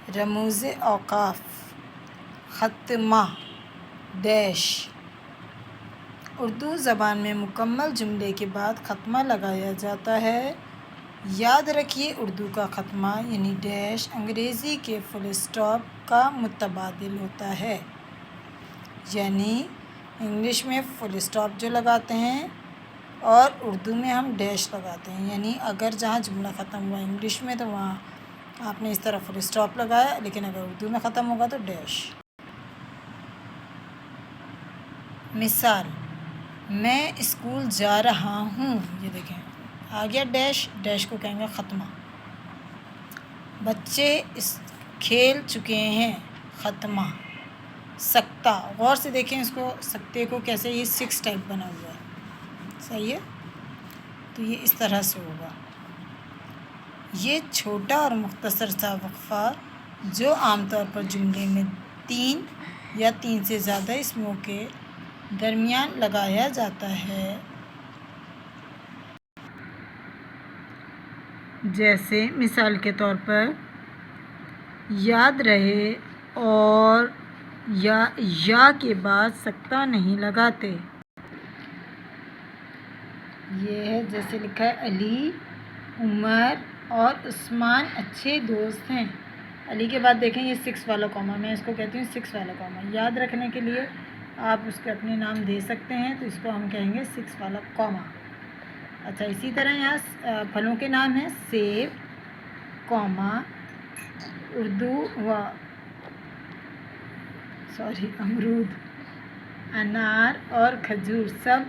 रमूज़ औक़ाफ़, ख़त्मा, dash. Urdu ज़बान में मुकम्मल जुमले के बाद ख़त्मा लगाया जाता है। याद रखिए, उर्दू का ख़त्मा यानी डैश अंग्रेज़ी के फुल स्टॉप का मुतबादिल होता है। यानी इंग्लिश में फुल स्टॉप जो लगाते हैं और उर्दू में हम डैश लगाते हैं। यानी अगर जहाँ जुमला ख़त्म हुआ इंग्लिश में तो वहाँ आपने इस तरह फुल स्टॉप लगाया, लेकिन अगर उर्दू में ख़त्म होगा तो डैश। मिसाल, मैं स्कूल जा रहा हूँ, ये देखें आ गया डैश, डैश को कहेंगे ख़त्मा। बच्चे इस खेल चुके हैं, ख़त्मा। सकता, गौर से देखें इसको, सकते को कैसे, ये 6 टाइप बना हुआ है, सही है, तो ये इस तरह से होगा। ये छोटा और मुख्तसर सा वक्फ़ा जो आमतौर पर जुमले में 3 या 3 से ज़्यादा इसमों के दरमियान लगाया जाता है। जैसे मिसाल के तौर पर याद रहे और या के बाद सकता नहीं लगाते। ये है जैसे लिखा है, अली, उमर और उस्मान अच्छे दोस्त हैं। अली के बाद देखें ये 6 वाला कॉमा, मैं इसको कहती हूँ 6 वाला कॉमा। याद रखने के लिए आप उसके अपने नाम दे सकते हैं, तो इसको हम कहेंगे 6 वाला कॉमा। अच्छा, इसी तरह यहाँ फलों के नाम हैं, सेब, कॉमा, अमरूद, अनार और खजूर, सब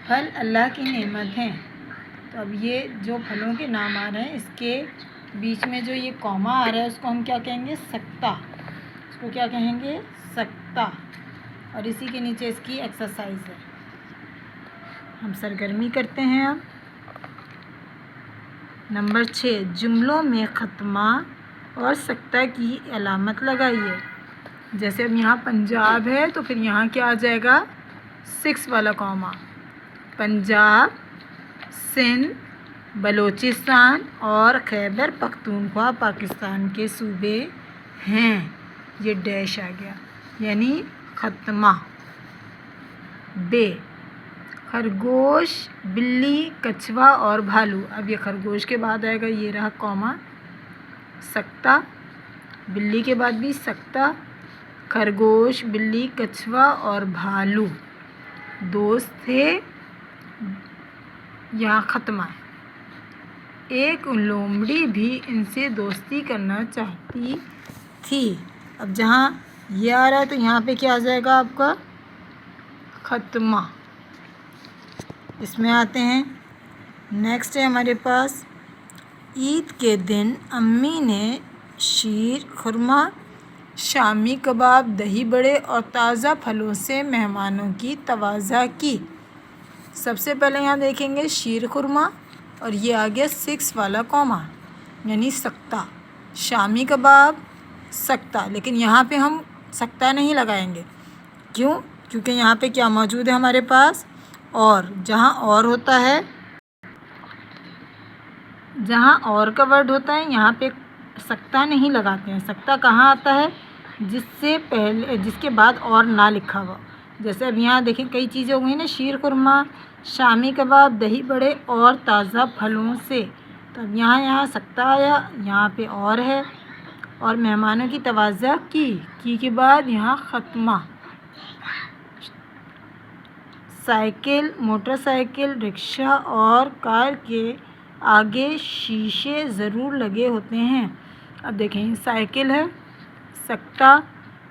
फल अल्लाह की नेमत हैं। तो अब ये जो फलों के नाम आ रहे हैं, इसके बीच में जो ये कॉमा आ रहा है उसको हम क्या कहेंगे, सकता। इसको क्या कहेंगे, सकता। और इसी के नीचे इसकी एक्सरसाइज है। हम सरगर्मी करते हैं अब। नंबर 6, जुमलों में ख़त्मा और सकता की अलामत लगाइए। जैसे अब यहाँ पंजाब है तो फिर यहाँ क्या आ जाएगा, 6 वाला कॉमा। पंजाब, सिंध, बलूचिस्तान और खैबर पख्तूनख्वा पाकिस्तान के सूबे हैं। ये डैश आ गया, यानी ख़त्मा। बे, खरगोश, बिल्ली, कछुआ और भालू। अब ये खरगोश के बाद आएगा, ये रहा कॉमा, सकता। बिल्ली के बाद भी सकता। खरगोश, बिल्ली, कछुआ और भालू दोस्त थे, यहाँ ख़त्मा है। एक लोमड़ी भी इनसे दोस्ती करना चाहती थी। अब जहाँ ये आ रहा है तो यहाँ पे क्या आ जाएगा आपका, ख़त्मा। इसमें आते हैं, नेक्स्ट है हमारे पास, ईद के दिन अम्मी ने शीर खुरमा, शामी कबाब, दही बड़े और ताज़ा फलों से मेहमानों की तवाज़ा की। सबसे पहले यहाँ देखेंगे शीर खुरमा और ये आ गया 6 वाला कॉमा, यानी सकता। शामी कबाब, सकता, लेकिन यहाँ पे हम सकता नहीं लगाएंगे। क्यों? क्योंकि यहाँ पे क्या मौजूद है हमारे पास, और जहाँ और होता है, जहाँ और का वर्ड होता है यहाँ पे सकता नहीं लगाते हैं। सकता कहाँ आता है, जिससे पहले, जिसके बाद और ना लिखा हुआ। जैसे अब यहाँ देखें कई चीज़ें हो गई ना, शीर खुरमा, शामी कबाब, दही बड़े और ताज़ा फलों से। तो अब यहाँ सकता आया, यहाँ पे और है, और मेहमानों की तवाज़ा की के बाद यहाँ ख़त्मा। साइकिल, मोटरसाइकिल, रिक्शा और कार के आगे शीशे ज़रूर लगे होते हैं। अब देखें, साइकिल है, सकता,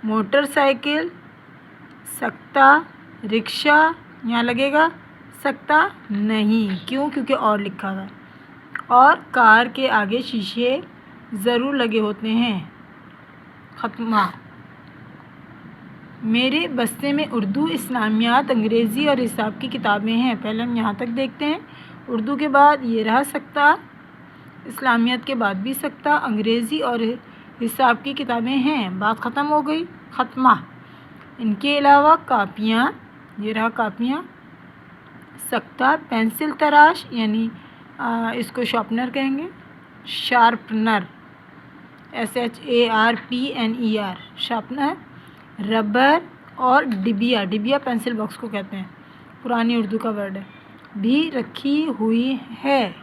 मोटरसाइकिल, सकता, रिक्शा, यहाँ लगेगा सकता नहीं। क्यों? क्योंकि और लिखा हुआ है। और कार के आगे शीशे ज़रूर लगे होते हैं, ख़त्मा। मेरे बस्ते में उर्दू, इस्लामियात, अंग्रेज़ी और हिसाब की किताबें हैं। पहले हम यहाँ तक देखते हैं। उर्दू के बाद ये रहा सकता, इस्लामियात के बाद भी सकता, अंग्रेज़ी और हिसाब की किताबें हैं, बात ख़त्म हो गई, ख़त्मा। इनके अलावा कापियाँ, ये रहा कापियाँ, सकता, पेंसिल तराश, यानी इसको शार्पनर कहेंगे, शार्पनर, SHARPNER शार्पनर, रबर और डिबिया, डिबिया पेंसिल बॉक्स को कहते हैं, पुरानी उर्दू का वर्ड है, भी रखी हुई है,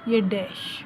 ये डैश।